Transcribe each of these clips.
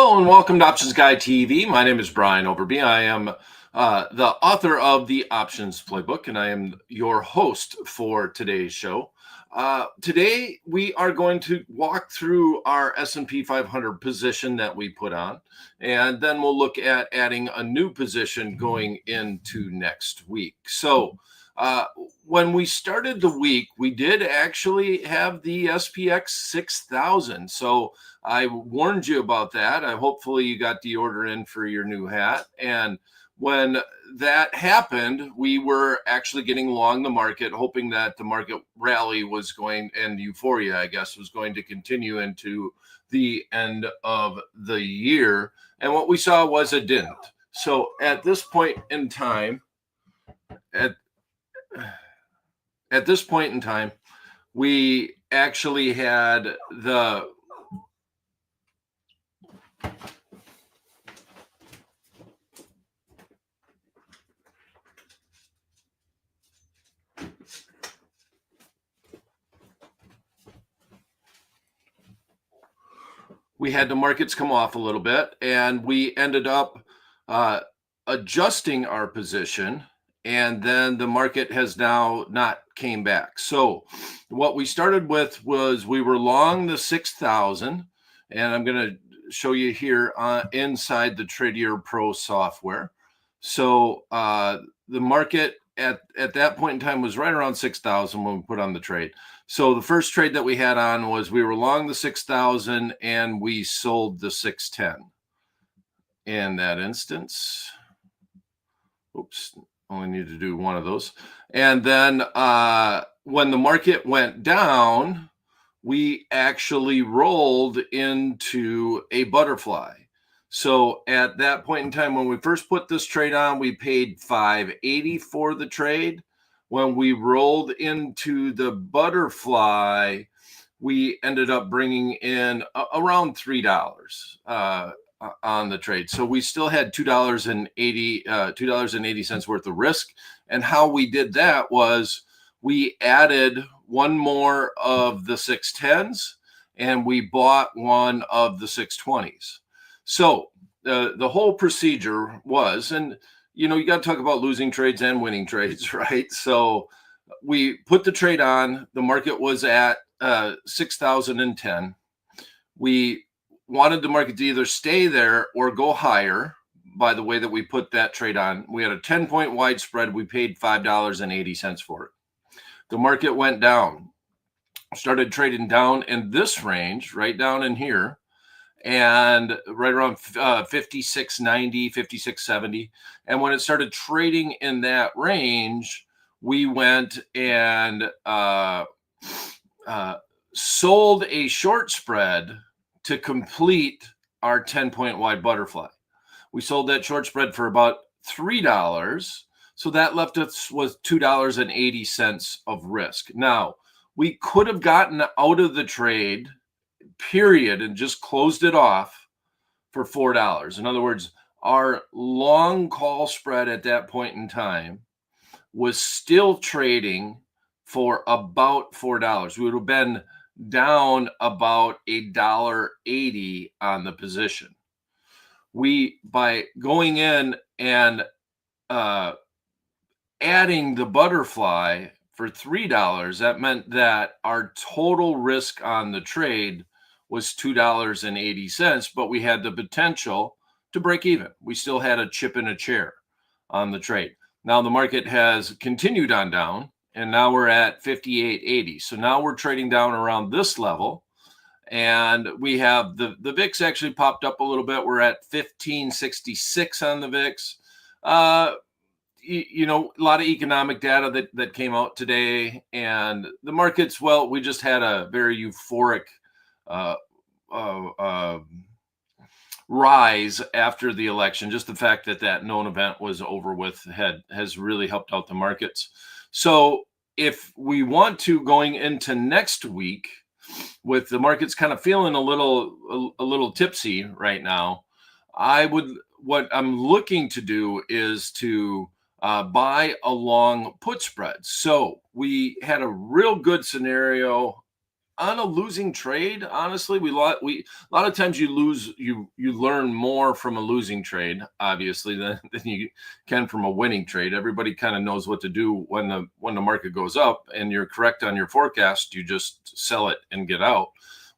Hello and welcome to Options Guy TV. My name is Brian Overby. I am the author of the Options Playbook, and I am your host for today's show. Today, we are going to walk through our S&P 500 position that we put on, and then we'll look at adding a new position going into next week. So, when we started the week, we did actually have the SPX 6000. So I warned you about that. Hopefully you got the order in for your new hat. And when that happened, we were actually getting long the market, hoping that the market rally was going, and euphoria, I guess, was going to continue into the end of the year. And what we saw was it didn't. So at this point in time, at this point in time, we actually had we had the markets come off a little bit, and we ended up adjusting our position, and then the market has now not came back. So what we started with was we were long the 6,000, and I'm going to show you here inside the Tradier Pro software. So the market at that point in time was right around 6,000 when we put on the trade. So the first trade that we had on was we were long the 6,000 and we sold the 610 in that instance. Oops, only need to do one of those. And then when the market went down, we actually rolled into a butterfly. So at that point in time, when we first put this trade on, we paid $5.80 for the trade. When we rolled into the butterfly, we ended up bringing in around $3 on the trade. So we still had $2.80 worth of risk. And how we did that was we added one more of the 610s and we bought one of the 620s. So the whole procedure was, and you got to talk about losing trades and winning trades, right? So we put the trade on. The market was at 6,010. We wanted the market to either stay there or go higher by the way that we put that trade on. We had a 10-point wide spread. We paid $5.80 for it. The market went down, started trading down in this range, right down in here, and right around 56.90, 56.70. And when it started trading in that range, we went and sold a short spread to complete our 10-point wide butterfly. We sold that short spread for about $3. So that left us with $2.80 of risk. Now, we could have gotten out of the trade, period, and just closed it off for $4. In other words, our long call spread at that point in time was still trading for about $4. We would have been down about $1.80 on the position. By going in and adding the butterfly for $3, that meant that our total risk on the trade was $2.80, but we had the potential to break even. We still had a chip in a chair on the trade. Now the market has continued on down, and now we're at 58.80. So now we're trading down around this level, and we have the VIX actually popped up a little bit. We're at 1566 on the VIX. A lot of economic data that came out today, and the markets, well, we just had a very euphoric rise after the election. Just the fact that known event was over with has really helped out the markets. So if we want to, going into next week, with the markets kind of feeling a little tipsy right now, what I'm looking to do is to buy a long put spread. So we had a real good scenario on a losing trade, honestly, a lot of times you learn more from a losing trade, obviously, than you can from a winning trade. Everybody kind of knows what to do when the market goes up and you're correct on your forecast. You just sell it and get out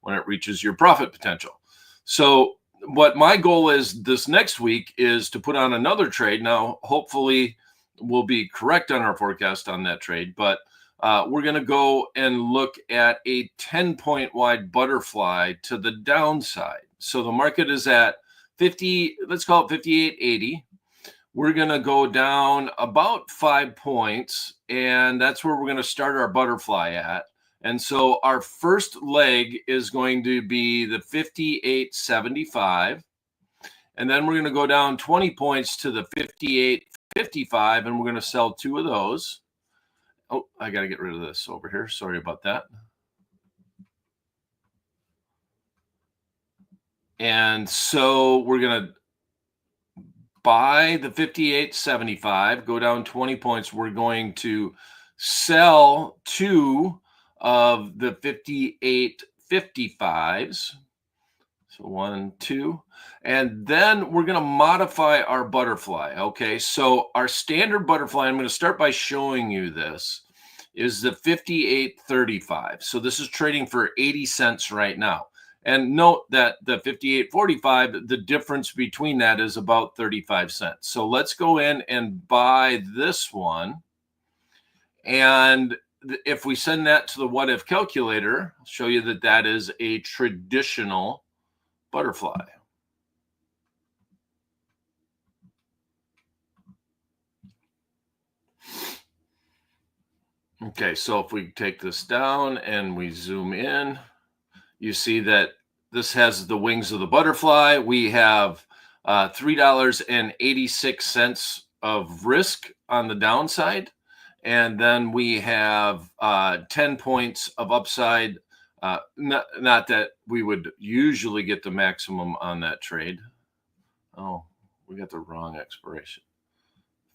when it reaches your profit potential. So what my goal is this next week is to put on another trade. Now, hopefully, we'll be correct on our forecast on that trade, but we're going to go and look at a 10-point wide butterfly to the downside. So the market is at 50, let's call it 58.80. We're going to go down about 5 points, and that's where we're going to start our butterfly at. And so our first leg is going to be the 58.75. And then we're going to go down 20 points to the 58.55, and we're going to sell two of those. Oh, I got to get rid of this over here. Sorry about that. And so we're going to buy the 58.75, go down 20 points. We're going to sell two of the 58.55s. So 1, 2, and then we're going to modify our butterfly. Okay, so our standard butterfly, I'm going to start by showing you this, is the 58.35. So this is trading for 80 cents right now. And note that the 58.45, the difference between that is about 35 cents. So let's go in and buy this one. And if we send that to the what if calculator, I'll show you that that is a traditional butterfly. Okay, so if we take this down and we zoom in, you see that this has the wings of the butterfly. We have $3.86 of risk on the downside. And then we have 10 points of upside. Not that we would usually get the maximum on that trade. Oh, we got the wrong expiration.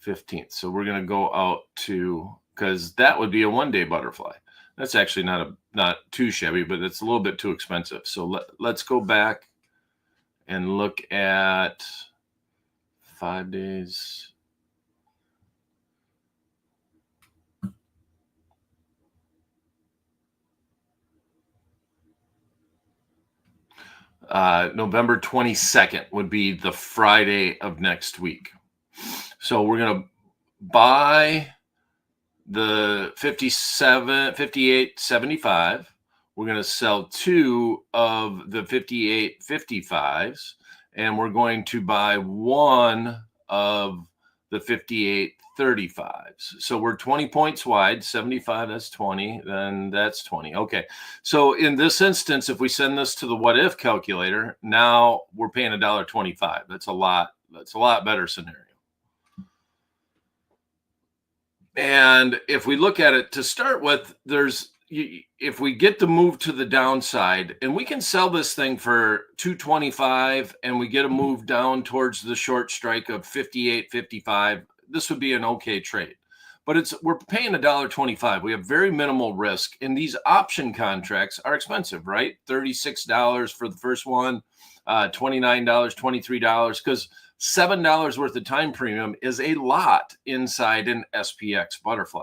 15th. So we're going to go out to, because that would be a one-day butterfly. That's actually not too shabby, but it's a little bit too expensive. So let's go back and look at 5 days. November 22nd would be the Friday of next week. So we're going to buy the 58.75. We're going to sell two of the 58.55s, and we're going to buy one of the 58.35s. So we're 20 points wide. 75, that's 20, then that's 20. Okay. So in this instance, if we send this to the what if calculator, now we're paying $1.25. That's a lot better scenario. And if we look at it to start with, if we get the move to the downside, and we can sell this thing for 225, and we get a move down towards the short strike of 58.55, this would be an okay trade. But we're paying $1.25. We have very minimal risk, and these option contracts are expensive, right? $36 for the first one, $29, $23, because $7 worth of time premium is a lot inside an SPX butterfly.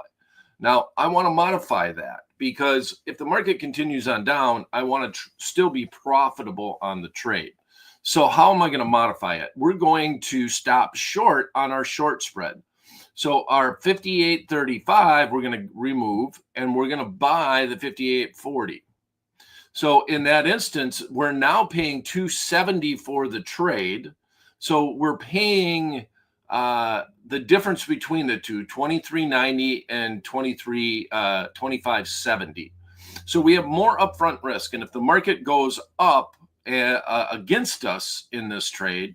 Now, I want to modify that because if the market continues on down, I want to still be profitable on the trade. So how am I going to modify it? We're going to stop short on our short spread. So our 58.35, we're going to remove, and we're going to buy the 58.40. So in that instance, we're now paying $270 for the trade. So we're paying the difference between the two, $23.90 and $25.70. So we have more upfront risk. And if the market goes up against us in this trade,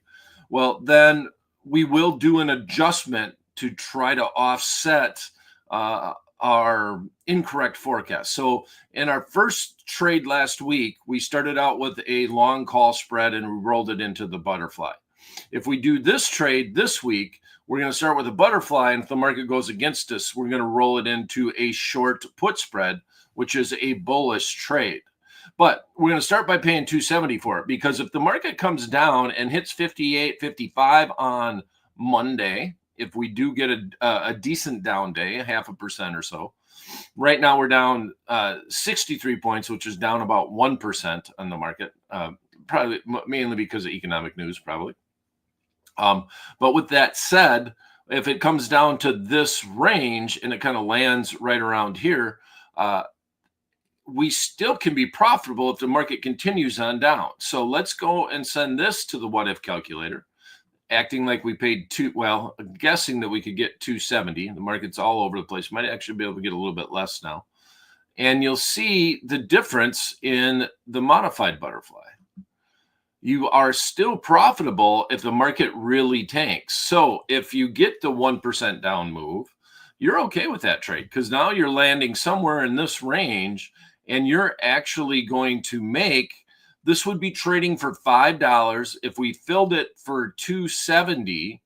well, then we will do an adjustment to try to offset our incorrect forecast. So in our first trade last week, we started out with a long call spread and we rolled it into the butterfly. If we do this trade this week, we're going to start with a butterfly, and if the market goes against us, we're going to roll it into a short put spread, which is a bullish trade. But we're going to start by paying 270 for it, because if the market comes down and hits 58.55 on Monday, if we do get a decent down day, 0.5% or so, right now we're down 63 points, which is down about 1% on the market, probably mainly because of economic news, probably. But with that said, if it comes down to this range and it kind of lands right around here, we still can be profitable if the market continues on down. So let's go and send this to the what if calculator, acting like we paid guessing that we could get 270. The market's all over the place. Might actually be able to get a little bit less now. And you'll see the difference in the modified butterfly. You are still profitable if the market really tanks. So if you get the 1% down move, you're okay with that trade, because now you're landing somewhere in this range, and you're actually going to make, this would be trading for $5. If we filled it for 270,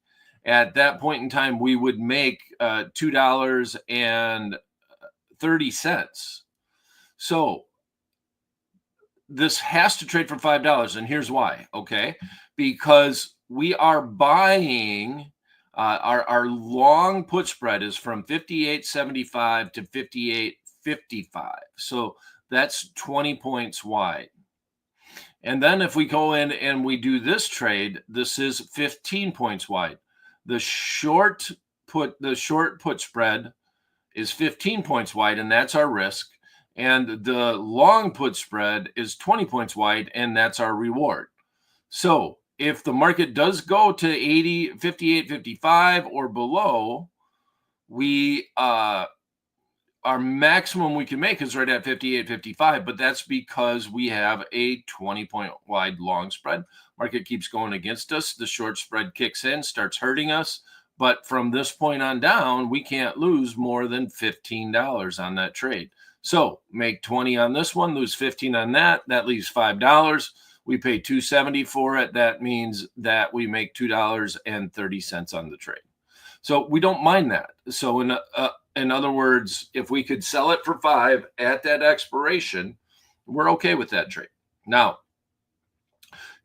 at that point in time, we would make $2.30. So this has to trade for $5, and here's why. Okay, because we are buying our long put spread is from 58.75 to 58.55, so that's 20 points wide. And then if we go in and we do this trade, this is 15 points wide. The short put spread is 15 points wide, and that's our risk. And the long put spread is 20 points wide, and that's our reward. So if the market does go to 58.55 or below, we our maximum we can make is right at 58.55, but that's because we have a 20-point wide long spread. Market keeps going against us. The short spread kicks in, starts hurting us. But from this point on down, we can't lose more than $15 on that trade. So make 20 on this one, lose 15 on that. That leaves $5. We pay 270 for it. That means that we make $2.30 on the trade. So we don't mind that. So in other words, if we could sell it for $5 at that expiration, we're okay with that trade. Now,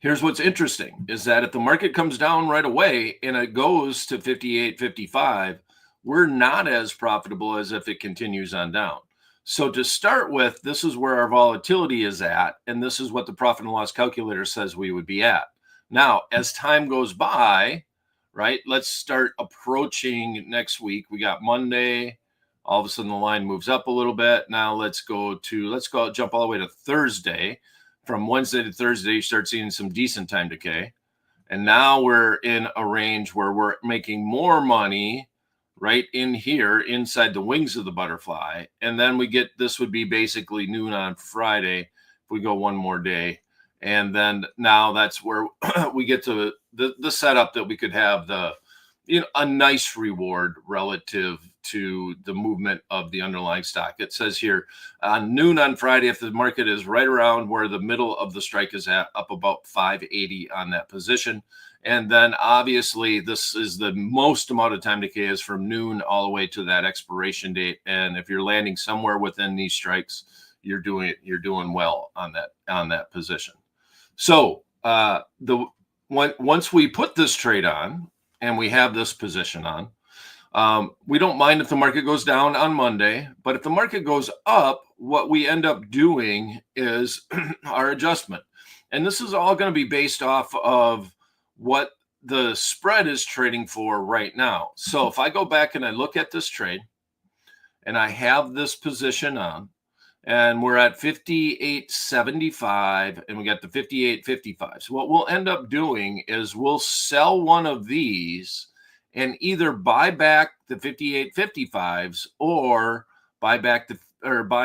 here's what's interesting is that if the market comes down right away and it goes to 58.55, we're not as profitable as if it continues on down. So to start with, this is where our volatility is at, and this is what the profit and loss calculator says we would be at. Now, as time goes by, right, let's start approaching next week. We got Monday. All of a sudden, the line moves up a little bit. Now let's go jump all the way to Thursday. From Wednesday to Thursday, you start seeing some decent time decay. And now we're in a range where we're making more money right in here inside the wings of the butterfly. And then this would be basically noon on Friday if we go one more day. And then now that's where we get to the setup that we could have a nice reward relative to the movement of the underlying stock. It says here noon on Friday, if the market is right around where the middle of the strike is at, up about 580 on that position. And then obviously this is the most amount of time decay is from noon all the way to that expiration date. And if you're landing somewhere within these strikes, you're doing well on that position. So once we put this trade on and we have this position on, we don't mind if the market goes down on Monday, but if the market goes up, what we end up doing is our adjustment. And this is all going to be based off of what the spread is trading for right now. So if I go back and I look at this trade and I have this position on, and we're at 58.75 and we got the 58.55. So what we'll end up doing is we'll sell one of these and either buy back the 58.55s or buy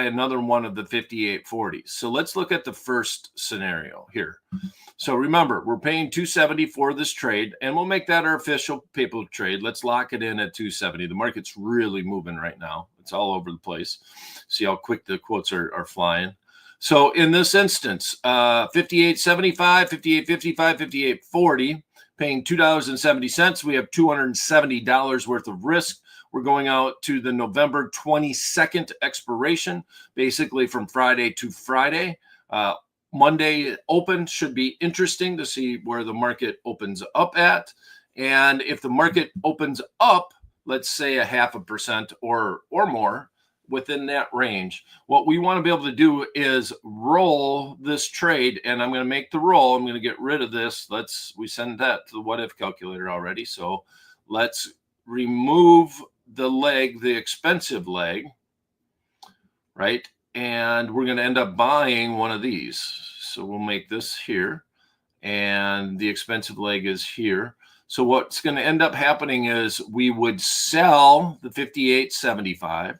another one of the 58.40s. So let's look at the first scenario here. So remember, we're paying 270 for this trade, and we'll make that our official paper trade. Let's lock it in at 270. The market's really moving right now. It's all over the place. See how quick the quotes are flying. So in this instance, 58.75, 58.55, 58.40, paying $2.70. We have $270 worth of risk. We're going out to the November 22nd expiration, basically from Friday to Friday. Uh, Monday open should be interesting to see where the market opens up at. And if the market opens up, let's say a 0.5% or more within that range, what we want to be able to do is roll this trade. And I'm going to make the roll. I'm going to get rid of this. We send that to the what if calculator already. So let's remove the leg, the expensive leg, right? And we're going to end up buying one of these. So we'll make this here, and the expensive leg is here. So what's going to end up happening is we would sell the 58.75,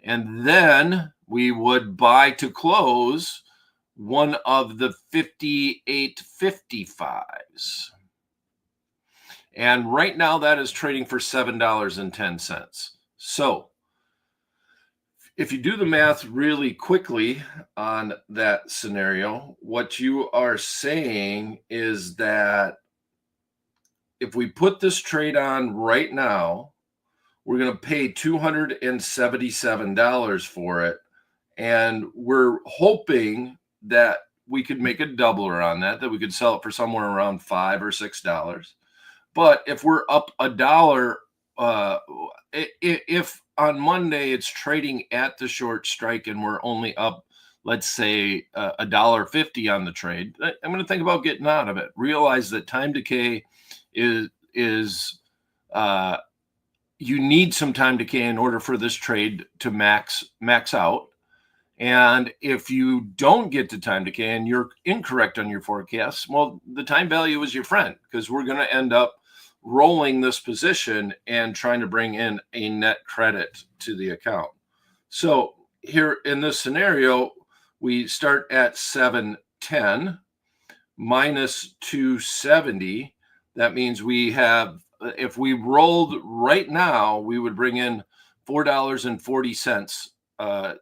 and then we would buy to close one of the 58.55s. And right now that is trading for $7.10. So if you do the math really quickly on that scenario, what you are saying is that if we put this trade on right now, we're going to pay $277 for it. And we're hoping that we could make a doubler on that we could sell it for somewhere around $5 or $6. But if we're up $1, if on Monday it's trading at the short strike and we're only up, let's say $1.50 on the trade, I'm going to think about getting out of it. Realize that time decay is you need some time decay in order for this trade to max out. And if you don't get to time decay and you're incorrect on your forecasts, well, the time value is your friend, because we're going to end up rolling this position and trying to bring in a net credit to the account. So here in this scenario, we start at 710 minus 270. That means we have, if we rolled right now, we would bring in $4.40 on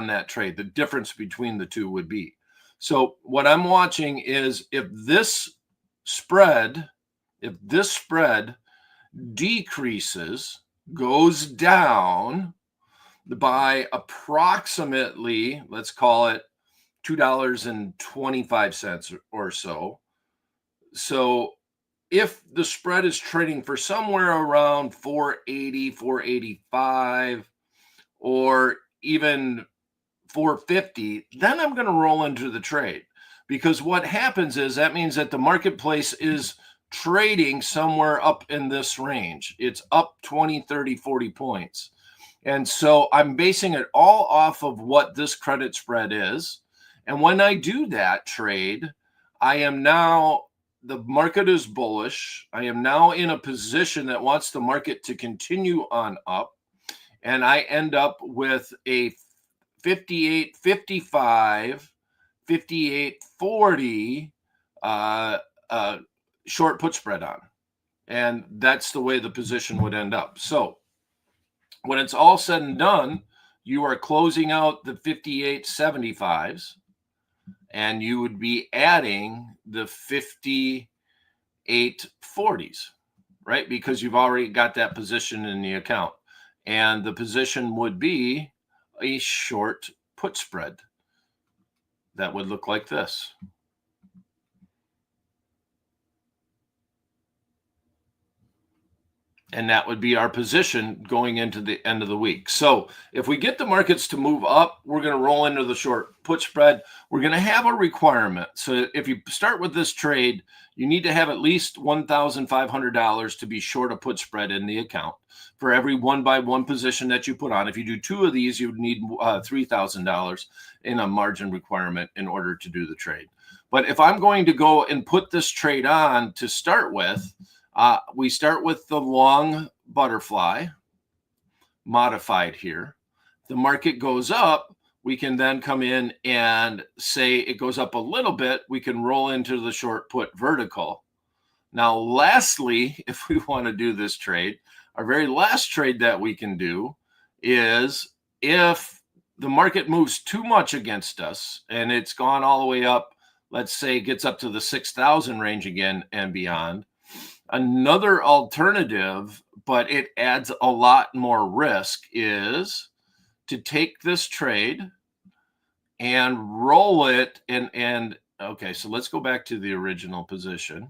that trade. The difference between the two would be. So what I'm watching is if this spread decreases, goes down by approximately, let's call it $2.25 or so. So if the spread is trading for somewhere around 480, 485, or even 450, then I'm going to roll into the trade, because what happens is that means that the marketplace is trading somewhere up in this range. It's up 20, 30, 40 points. And so I'm basing it all off of what this credit spread is. And when I do that trade, the market is bullish. I am now in a position that wants the market to continue on up. And I end up with a 58.55, 58.40 short put spread on. And that's the way the position would end up. So when it's all said and done, you are closing out the 58.75s, and you would be adding the 58.40s, right? Because you've already got that position in the account. And the position would be a short put spread that would look like this. And that would be our position going into the end of the week. So if we get the markets to move up, we're going to roll into the short put spread. We're going to have a requirement. So if you start with this trade, you need to have at least $1,500 to be short a put spread in the account for every 1-by-1 position that you put on. If you do 2 of these, you would need $3,000 in a margin requirement in order to do the trade. But if I'm going to go and put this trade on to start with, we start with the long butterfly modified here. The market goes up, we can then come in and say it goes up a little bit. We can roll into the short put vertical. Now, lastly, if we want to do this trade, our very last trade that we can do is if the market moves too much against us and it's gone all the way up, let's say it gets up to the 6,000 range again and beyond. Another alternative, but it adds a lot more risk, is to take this trade, and roll it. And okay, so let's go back to the original position.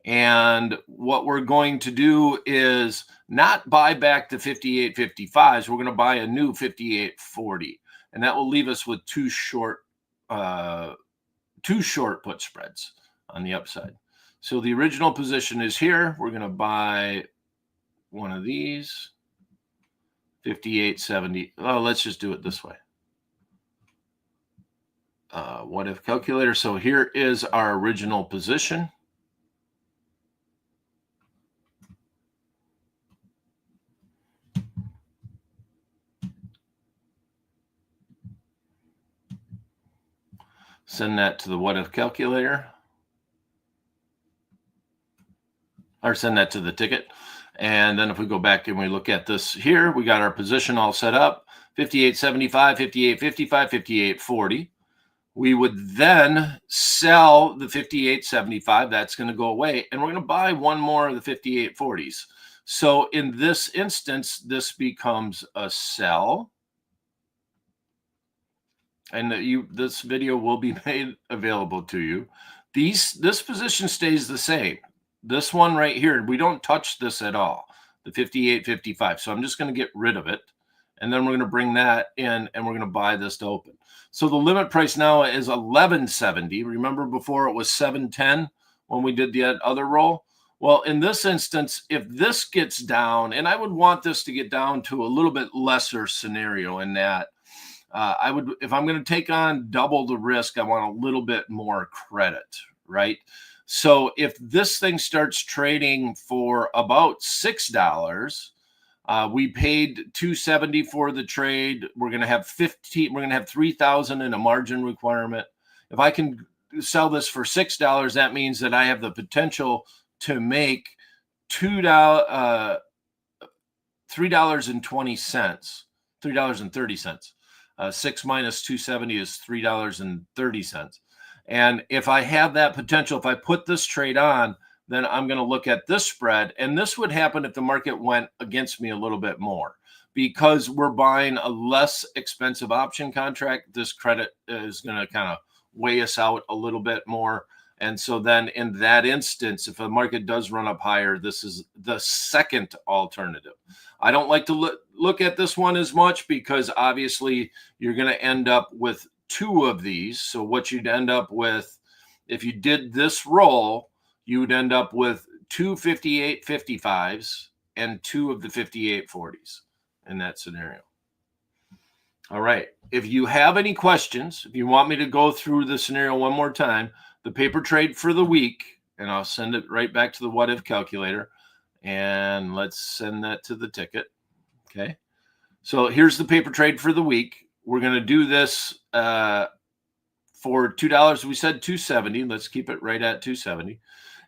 And what we're going to do is not buy back the 58.55s. We're going to buy a new 58.40, and that will leave us with uh, two short put spreads on the upside. So the original position is here. We're going to buy one of these 58.70. Oh, let's just do it this way. What if calculator? So here is our original position. Send that to the what if calculator, or send that to the ticket. And then if we go back and we look at this here, we got our position all set up, 58.75, 58.55, 58.40. We would then sell the 58.75. That's going to go away. And we're going to buy one more of the 58.40s. So in this instance, this becomes a sell. And this video will be made available to you. This position stays the same. This one right here, we don't touch this at all, the 58.55. So I'm just going to get rid of it. And then we're going to bring that in and we're going to buy this to open. So the limit price now is 11.70. Remember before it was 7.10 when we did the other roll? Well, in this instance, if this gets down, and I would want this to get down to a little bit lesser scenario in that, I would, if I'm going to take on double the risk, I want a little bit more credit, right? So if this thing starts trading for about $6, we paid $270 for the trade. We're going to have 15. We're going to have 3,000 in a margin requirement. If I can sell this for $6, that means that I have the potential to make $3.20, $3.30. 6 minus 270 is $3.30. And if I have that potential, if I put this trade on, then I'm going to look at this spread. And this would happen if the market went against me a little bit more. Because we're buying a less expensive option contract, this credit is going to kind of weigh us out a little bit more. And so then in that instance, if the market does run up higher, this is the second alternative. I don't like to look at this one as much because obviously you're going to end up with two of these. So what you'd end up with, if you did this roll, you would end up with two 58.55s and two of the 58.40s in that scenario. All right. If you have any questions, if you want me to go through the scenario one more time, the paper trade for the week, and I'll send it right back to the what if calculator. And let's send that to the ticket. Okay. So here's the paper trade for the week. We're going to do this for $2. We said 270. Let's keep it right at 270.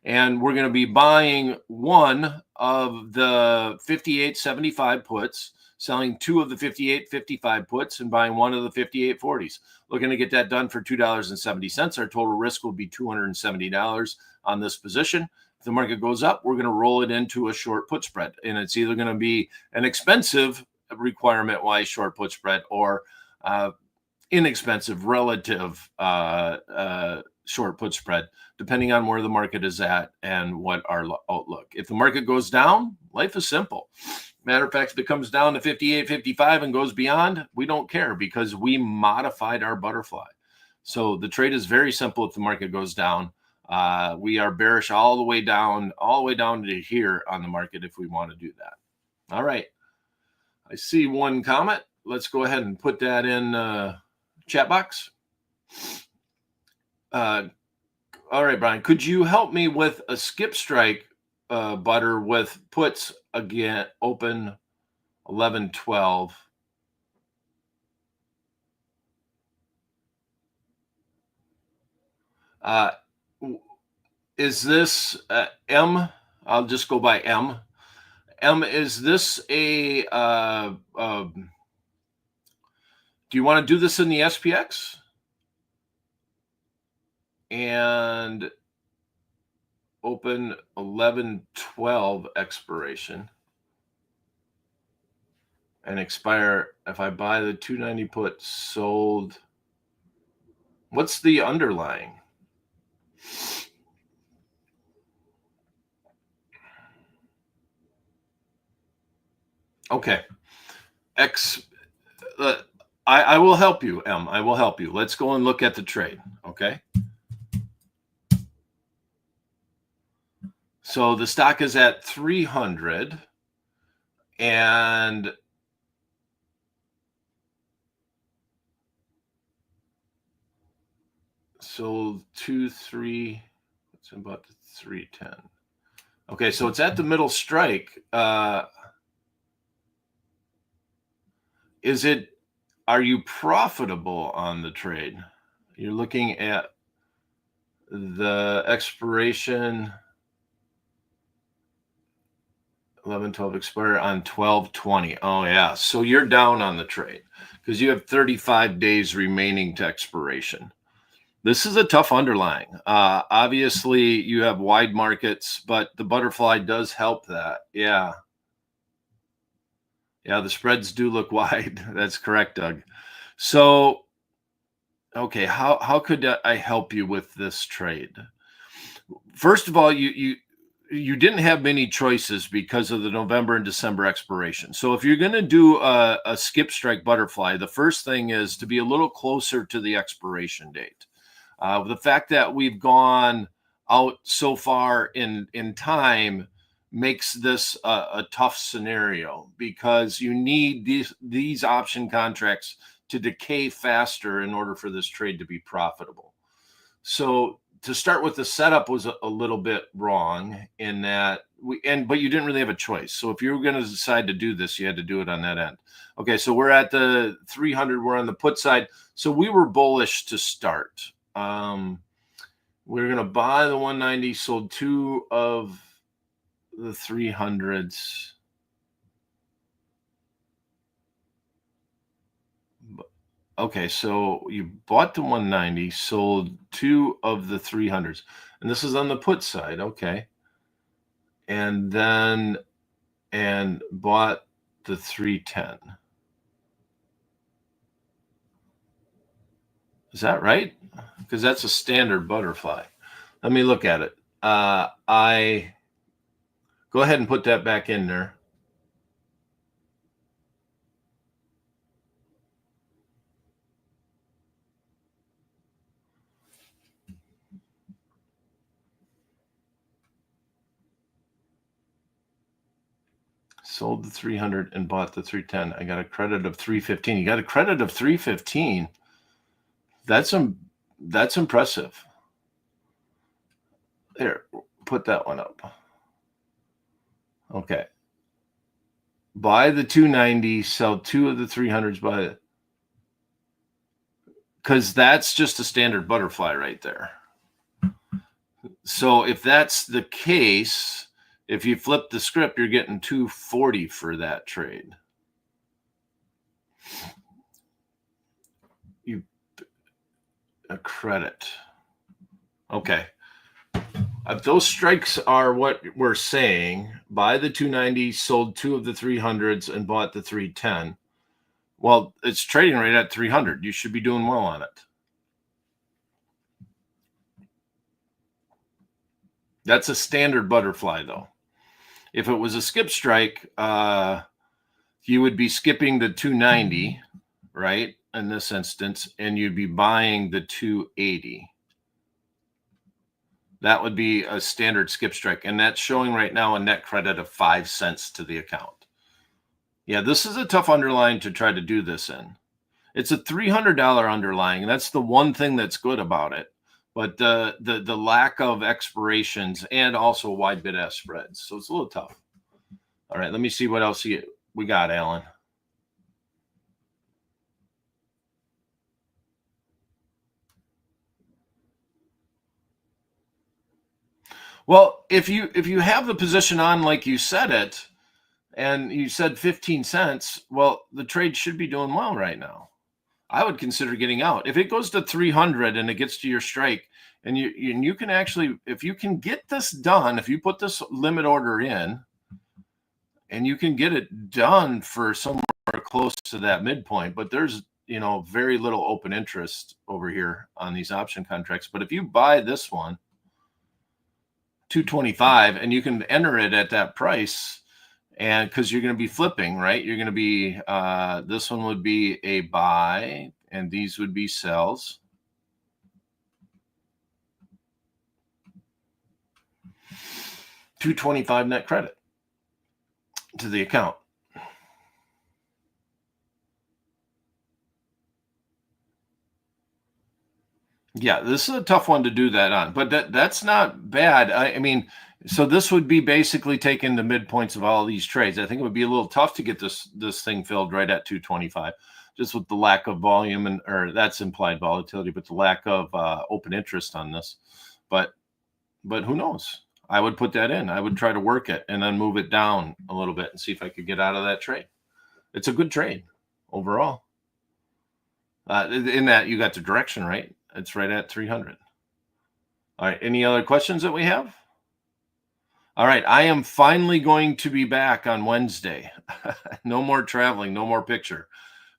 And we're going to be buying one of the 58.75 puts, selling two of the 58.55 puts, and buying one of the 58.40s. Looking to get that done for $2.70. Our total risk will be $270 on this position. If the market goes up, we're going to roll it into a short put spread. And it's either going to be an expensive requirement-wise short put spread or inexpensive relative short put spread, depending on where the market is at and what our outlook. If the market goes down, life is simple. Matter of fact, if it comes down to 58.55 and goes beyond, we don't care because we modified our butterfly. So the trade is very simple if the market goes down. We are bearish all the way down to here on the market if we want to do that. All right. I see one comment. Let's go ahead and put that in chat box. All right, Brian, could you help me with a skip strike butter with puts again open 11.12? Is this M? I'll just go by M. M, is this a do you want to do this in the SPX? And open 11.12 expiration. and expire. If I buy the 290 put, sold, what's the underlying? Okay. I will help you, M. I will help you. Let's go and look at the trade. Okay. So the stock is at 300 and sold 2-3. It's about 310. Okay, so it's at the middle strike. Are you profitable on the trade? You're looking at the expiration 11/12 expire on 12/20. Oh yeah, so you're down on the trade because you have 35 days remaining to expiration. This is a tough underlying. Obviously, you have wide markets, but the butterfly does help that. Yeah. Yeah, the spreads do look wide. That's correct, Doug. So, okay, how could I help you with this trade? First of all, you didn't have many choices because of the November and December expiration. So if you're going to do a skip strike butterfly, the first thing is to be a little closer to the expiration date. The fact that we've gone out so far in time makes this a tough scenario because you need these option contracts to decay faster in order for this trade to be profitable. So to start with, the setup was a little bit wrong in that but you didn't really have a choice. So if you were going to decide to do this, you had to do it on that end. Okay, so we're at the 300. We're on the put side. So we were bullish to start. We're going to buy the 190, sold 2 of the 300s. Okay, so you bought the 190, sold 2 of the 300s. And this is on the put side. Okay. And then bought the 310. Is that right? Because that's a standard butterfly. Let me look at it. I go ahead and put that back in there. Sold the 300 and bought the 310. I got a credit of 315. You got a credit of 315. That's impressive. Here, put that one up. Okay. Buy the 290, sell 2 of the 300s, buy it. Because that's just a standard butterfly right there. So if that's the case, if you flip the script, you're getting 240 for that trade. A credit. Okay. Those strikes are what we're saying. Buy the 290, sold 2 of the 300s, and bought the 310. Well, it's trading right at 300. You should be doing well on it. That's a standard butterfly, though. If it was a skip strike, you would be skipping the 290, right, in this instance, and you'd be buying the 280. That would be a standard skip strike, and that's showing right now a net credit of 5 cents to the account. Yeah, this is a tough underlying to try to do this in. It's a $300 underlying, and that's the one thing that's good about it. But the lack of expirations and also wide bid-ask spreads, so it's a little tough. All right, let me see what else we got, Alan. Well, if you have the position on like you said it, and you said 15 cents, well, the trade should be doing well right now. I would consider getting out. If it goes to 300 and it gets to your strike, and you can actually, if you can get this done, if you put this limit order in, and you can get it done for somewhere close to that midpoint, but there's, very little open interest over here on these option contracts. But if you buy this one, 225, and you can enter it at that price, and because you're going to be flipping, right? You're going to be, this one would be a buy, and these would be sells. $225 net credit to the account. Yeah, this is a tough one to do that on, but that's not bad. I mean, so this would be basically taking the midpoints of all these trades. I think it would be a little tough to get this thing filled right at 225, just with the lack of volume or that's implied volatility, but the lack of open interest on this. But who knows? I would put that in. I would try to work it and then move it down a little bit and see if I could get out of that trade. It's a good trade overall. In that you got the direction right. It's right at 300. All right. Any other questions that we have? All right. I am finally going to be back on Wednesday. No more traveling, no more picture.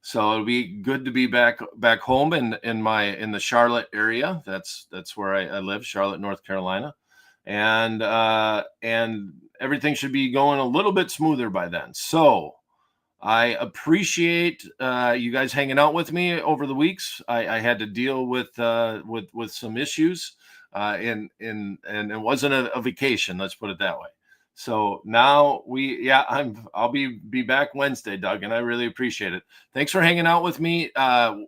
So it'll be good to be back home in the Charlotte area. That's where I live, Charlotte, North Carolina. And everything should be going a little bit smoother by then. So I appreciate you guys hanging out with me over the weeks. I had to deal with some issues, and it wasn't a vacation. Let's put it that way. So now I'll be back Wednesday, Doug, and I really appreciate it. Thanks for hanging out with me. We're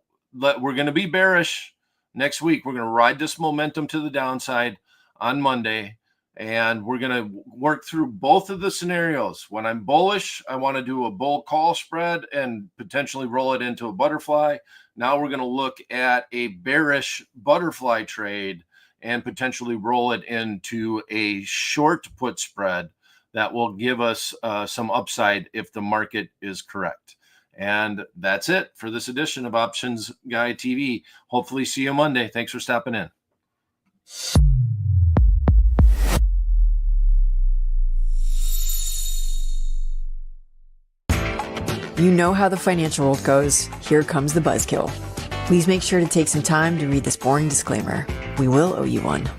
going to be bearish next week. We're going to ride this momentum to the downside on Monday. And we're going to work through both of the scenarios. When I'm bullish, I want to do a bull call spread and potentially roll it into a butterfly. Now we're going to look at a bearish butterfly trade and potentially roll it into a short put spread that will give us some upside if the market is correct. And that's it for this edition of Options Guy TV. Hopefully see you Monday. Thanks for stopping in. You know how the financial world goes. Here comes the buzzkill. Please make sure to take some time to read this boring disclaimer. We will owe you one.